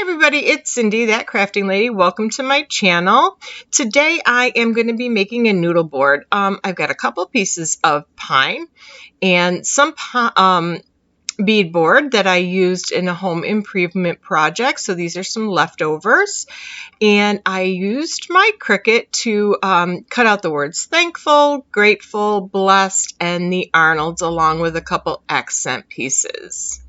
everybody, it's Cindy, that crafting lady. Welcome to my channel. Today I am going to be making a noodle board. I've got a couple pieces of pine and some beadboard that I used in a home improvement project. So these are some leftovers. And I used my Cricut to cut out the words thankful, grateful, blessed, and the Arnolds along with a couple accent pieces.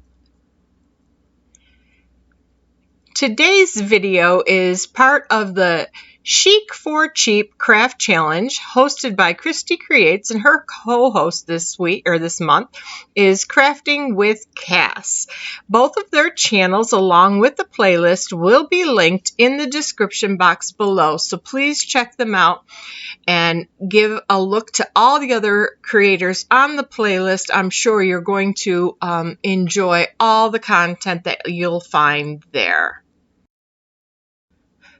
Today's video is part of the Chic for Cheap Craft Challenge hosted by Christi Creates, and her co-host this month is Crafting with Cass. Both of their channels along with the playlist will be linked in the description box below, so please check them out and give a look to all the other creators on the playlist. I'm sure you're going to enjoy all the content that you'll find there.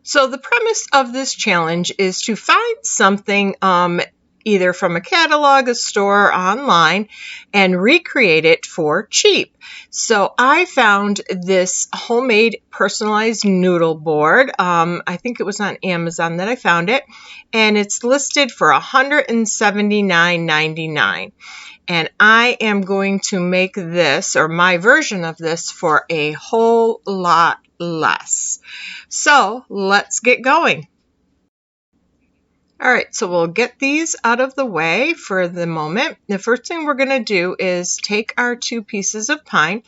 So the premise of this challenge is to find something either from a catalog, a store, or online, and recreate it for cheap. So I found this homemade personalized noodle board. I think it was on Amazon that I found it, and it's listed for $179.99. And I am going to make this, or my version of this, for a whole lot less. So let's get going. All right, so we'll get these out of the way for the moment. The first thing we're going to do is take our two pieces of pine.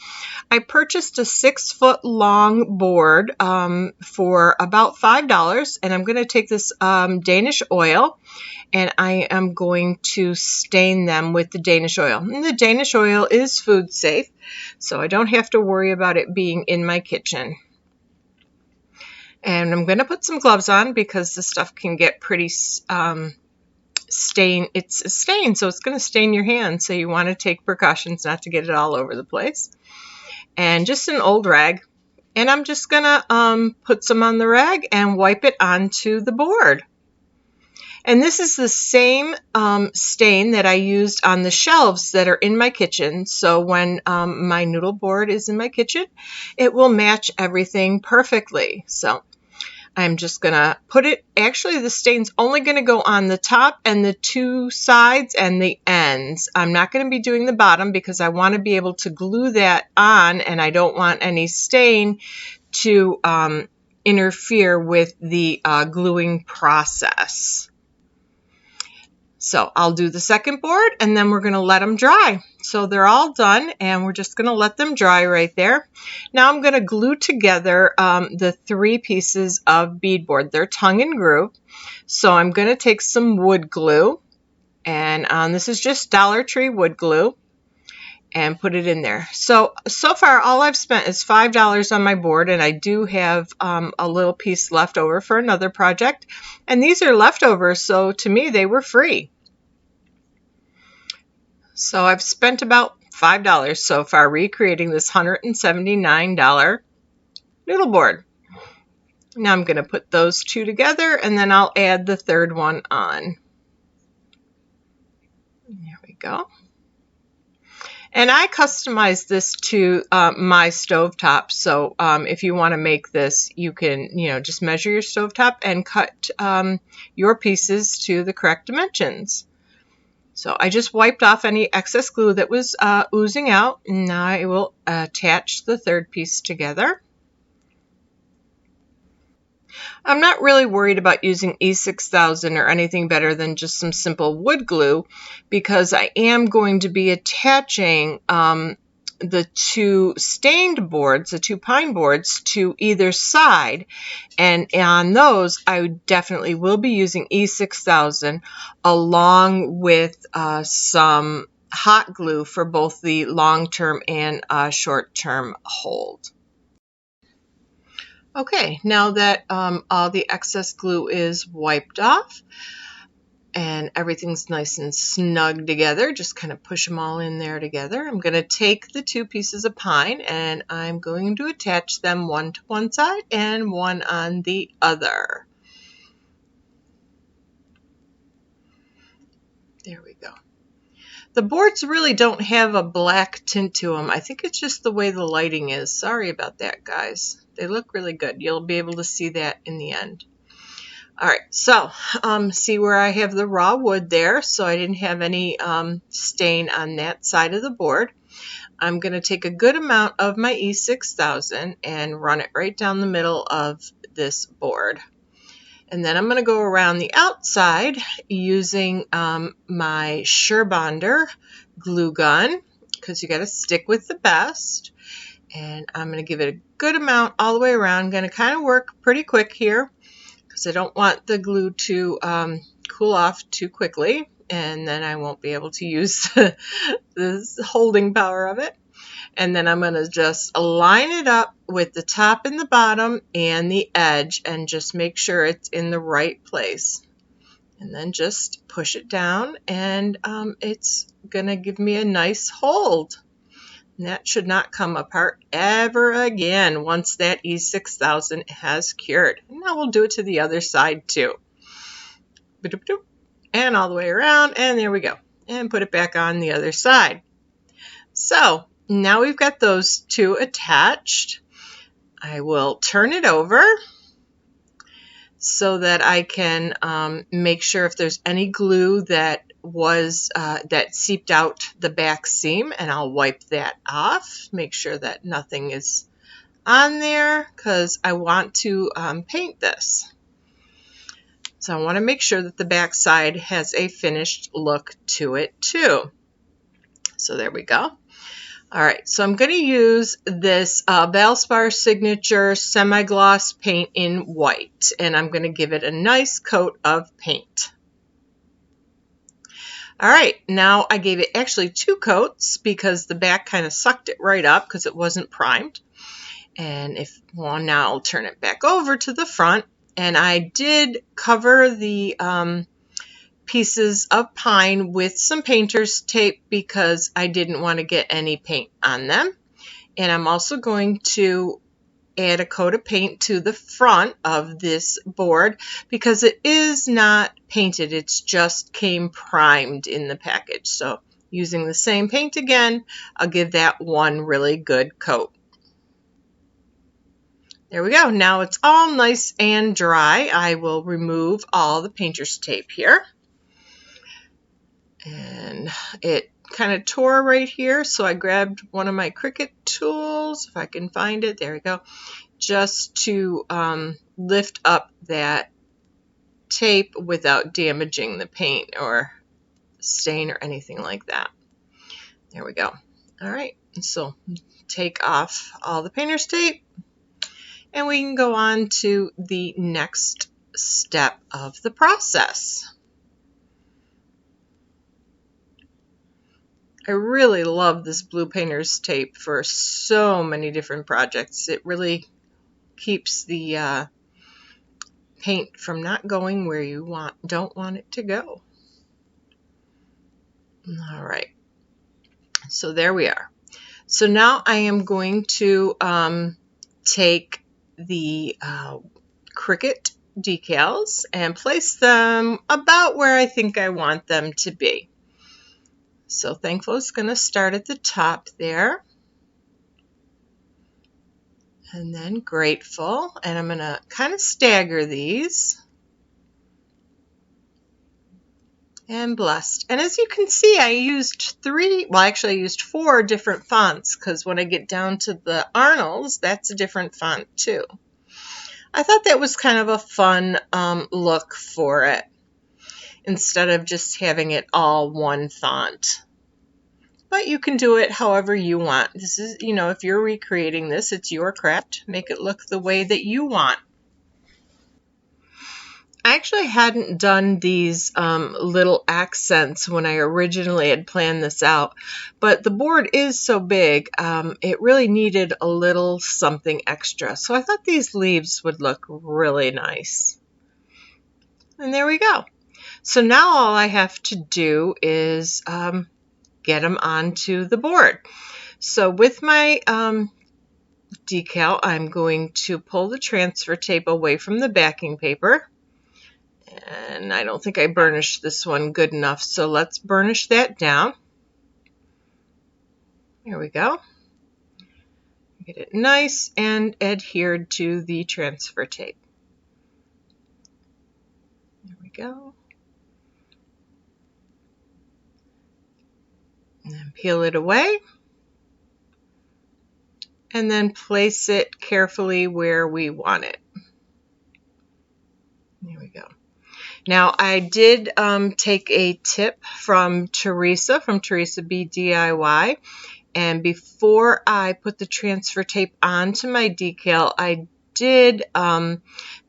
I purchased a 6-foot long board for about $5, and I'm going to take this Danish oil, and I am going to stain them with the Danish oil. And the Danish oil is food safe, so I don't have to worry about it being in my kitchen. And I'm going to put some gloves on because the stuff can get pretty stained. It's a stain, so it's going to stain your hands, so you want to take precautions not to get it all over the place. And just an old rag. And I'm just going to put some on the rag and wipe it onto the board. And this is the same stain that I used on the shelves that are in my kitchen. So when my noodle board is in my kitchen, it will match everything perfectly. So I'm just going to put it, actually the stain's only going to go on the top and the two sides and the ends. I'm not going to be doing the bottom because I want to be able to glue that on, and I don't want any stain to interfere with the gluing process. So I'll do the second board, and then we're going to let them dry. So they're all done, and we're just going to let them dry right there. Now I'm going to glue together the 3 pieces of beadboard. They're tongue and groove. So I'm going to take some wood glue, and this is just Dollar Tree wood glue, and put it in there. So far all I've spent is $5 on my board, and I do have a little piece left over for another project. And these are leftovers, so to me they were free. So I've spent about $5 so far recreating this $179 noodle board. Now I'm going to put those two together, and then I'll add the third one on. There we go. And I customized this to my stovetop. So if you want to make this, you can, just measure your stovetop and cut your pieces to the correct dimensions. So I just wiped off any excess glue that was oozing out, and now I will attach the third piece together. I'm not really worried about using E6000 or anything better than just some simple wood glue, because I am going to be attaching the 2 stained boards, the 2 pine boards, to either side, and on those I definitely will be using E6000 along with some hot glue for both the long-term and short-term hold. Okay, now that all the excess glue is wiped off and everything's nice and snug together, just kind of push them all in there together. I'm going to take the 2 pieces of pine, and I'm going to attach them one to one side and one on the other. There we go. The boards really don't have a black tint to them. I think it's just the way the lighting is. Sorry about that, guys. They look really good. You'll be able to see that in the end. All right, so see where I have the raw wood there, so I didn't have any stain on that side of the board. I'm going to take a good amount of my E6000 and run it right down the middle of this board. And then I'm going to go around the outside using my Surebonder glue gun, because you got to stick with the best. And I'm going to give it a good amount all the way around. I'm going to kind of work pretty quick here, because I don't want the glue to cool off too quickly, and then I won't be able to use the holding power of it. And then I'm going to just line it up with the top and the bottom and the edge, and just make sure it's in the right place. And then just push it down, and it's going to give me a nice hold. And that should not come apart ever again once that E6000 has cured. And now we'll do it to the other side too. And all the way around, and there we go. And put it back on the other side. So now we've got those two attached. I will turn it over so that I can make sure if there's any glue that that seeped out the back seam, and I'll wipe that off. Make sure that nothing is on there, because I want to paint this. So I want to make sure that the back side has a finished look to it too. So there we go. All right, so I'm going to use this Valspar Signature Semi-Gloss paint in white, and I'm going to give it a nice coat of paint. All right, now I gave it actually 2 coats because the back kind of sucked it right up because it wasn't primed. And now I'll turn it back over to the front, and I did cover the pieces of pine with some painter's tape because I didn't want to get any paint on them. And I'm also going to add a coat of paint to the front of this board because it is not painted, it's just came primed in the package. So using the same paint again, I'll give that one really good coat. There we go. Now it's all nice and dry. I will remove all the painter's tape here. And it kind of tore right here, so I grabbed one of my Cricut tools, if I can find it, there we go, just to lift up that tape without damaging the paint or stain or anything like that. There we go. All right, so take off all the painter's tape, and we can go on to the next step of the process. I really love this blue painter's tape for so many different projects. It really keeps the paint from not going where you don't want it to go. All right, so there we are. So now I am going to take the Cricut decals and place them about where I think I want them to be. So Thankful is going to start at the top there, and then Grateful, and I'm going to kind of stagger these, and Blessed. And as you can see, I used I used 4 different fonts, because when I get down to the Arnolds, that's a different font too. I thought that was kind of a fun look for it, instead of just having it all one font. But you can do it however you want. This is, if you're recreating this, it's your craft. Make it look the way that you want. I actually hadn't done these little accents when I originally had planned this out, but the board is so big, it really needed a little something extra. So I thought these leaves would look really nice. And there we go. So now all I have to do is get them onto the board. So with my decal, I'm going to pull the transfer tape away from the backing paper. And I don't think I burnished this one good enough, so let's burnish that down. There we go. Get it nice and adhered to the transfer tape. There we go. And then peel it away. And then place it carefully where we want it. There we go. Now I did take a tip from Teresa, from Teresa B DIY. And before I put the transfer tape onto my decal, I did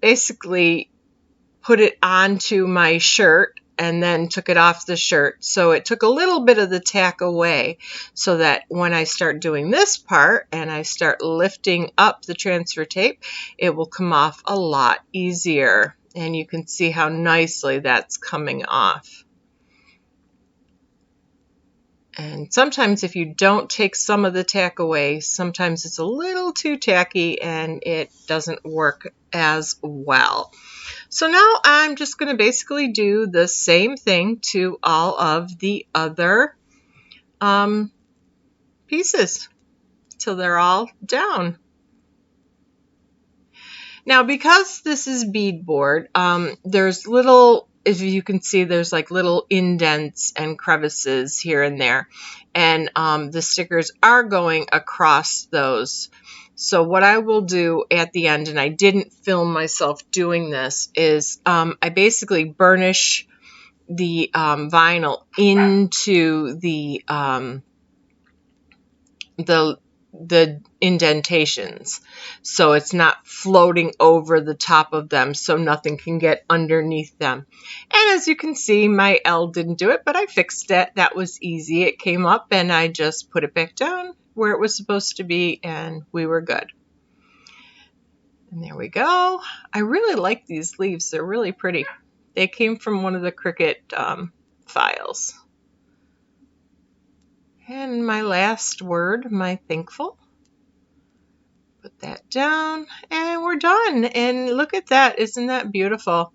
basically put it onto my shirt and then took it off the shirt. So it took a little bit of the tack away so that when I start doing this part and I start lifting up the transfer tape, it will come off a lot easier. And you can see how nicely that's coming off. And sometimes if you don't take some of the tack away, sometimes it's a little too tacky and it doesn't work as well. So now I'm just going to basically do the same thing to all of the other pieces till they're all down. Now because this is beadboard, there's little, as you can see, there's like little indents and crevices here and there, and the stickers are going across those. So what I will do at the end, and I didn't film myself doing this, is I basically burnish the vinyl into the indentations, so it's not floating over the top of them, so nothing can get underneath them. And as you can see, my L didn't do it, but I fixed it. That was easy. It came up and I just put it back down where it was supposed to be, and we were good. And there we go. I really like these leaves. They're really pretty. They came from one of the Cricut files. And my last word, my thankful. Put that down and we're done. And look at that. Isn't that beautiful?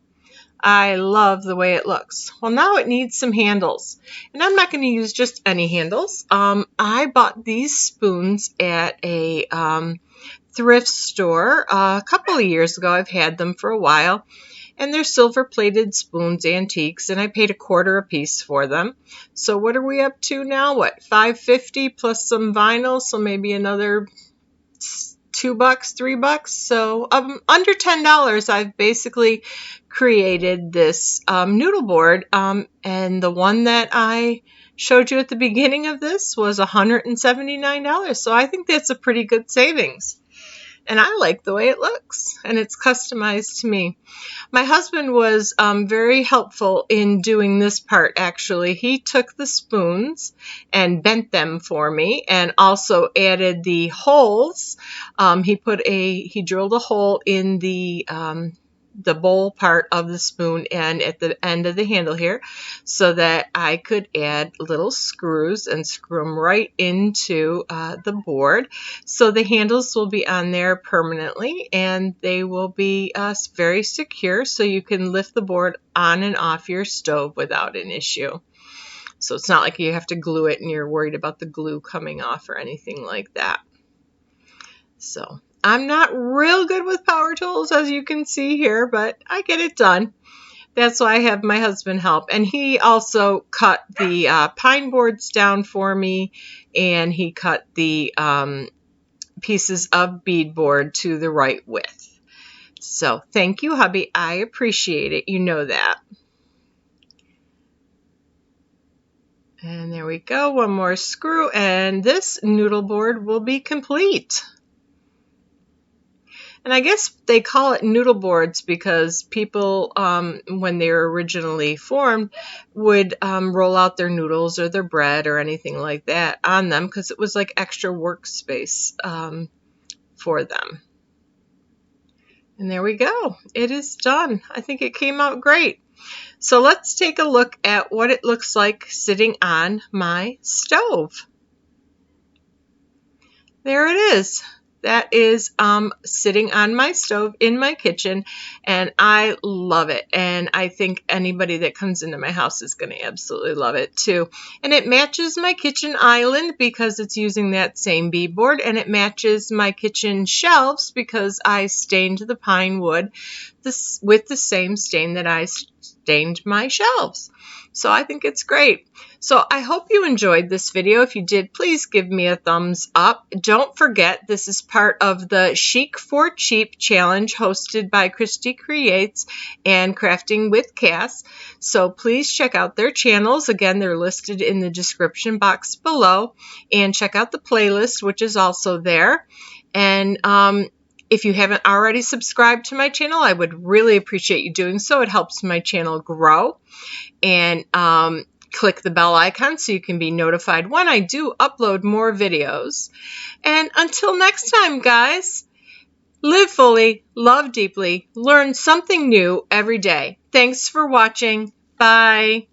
I love the way it looks. Well, now it needs some handles. And I'm not going to use just any handles. I bought these spoons at a thrift store a couple of years ago. I've had them for a while. And they're silver-plated spoons, antiques, and I paid $1/4 a piece for them. So what are we up to now? What, $5.50 plus some vinyl, so maybe another $2, $3. So under $10, I've basically created this noodle board, and the one that I showed you at the beginning of this was $179. So I think that's a pretty good savings. And I like the way it looks, and it's customized to me. My husband was very helpful in doing this part, actually. He took the spoons and bent them for me and also added the holes. He drilled a hole in the bowl part of the spoon and at the end of the handle here so that I could add little screws and screw them right into the board. So the handles will be on there permanently and they will be very secure, so you can lift the board on and off your stove without an issue. So it's not like you have to glue it and you're worried about the glue coming off or anything like that. So I'm not real good with power tools, as you can see here, but I get it done. That's why I have my husband help. And he also cut the pine boards down for me, and he cut the pieces of beadboard to the right width. So thank you, hubby. I appreciate it. You know that. And there we go. One more screw, and this noodle board will be complete. And I guess they call it noodle boards because people, when they were originally formed, would roll out their noodles or their bread or anything like that on them because it was like extra workspace for them. And there we go. It is done. I think it came out great. So let's take a look at what it looks like sitting on my stove. There it is. that is sitting on my stove in my kitchen, and I love it. And I think anybody that comes into my house is going to absolutely love it too. And it matches my kitchen island because it's using that same beadboard, and it matches my kitchen shelves because I stained the pine wood with the same stain that I stained my shelves. So I think it's great. So I hope you enjoyed this video. If you did, please give me a thumbs up. Don't forget, this is part of the Chic for Cheap challenge hosted by Christi Creates and Crafting with Cass. So please check out their channels. Again, they're listed in the description box below. And check out the playlist, which is also there. And if you haven't already subscribed to my channel, I would really appreciate you doing so. It helps my channel grow. And click the bell icon so you can be notified when I do upload more videos. And until next time, guys, live fully, love deeply, learn something new every day. Thanks for watching. Bye.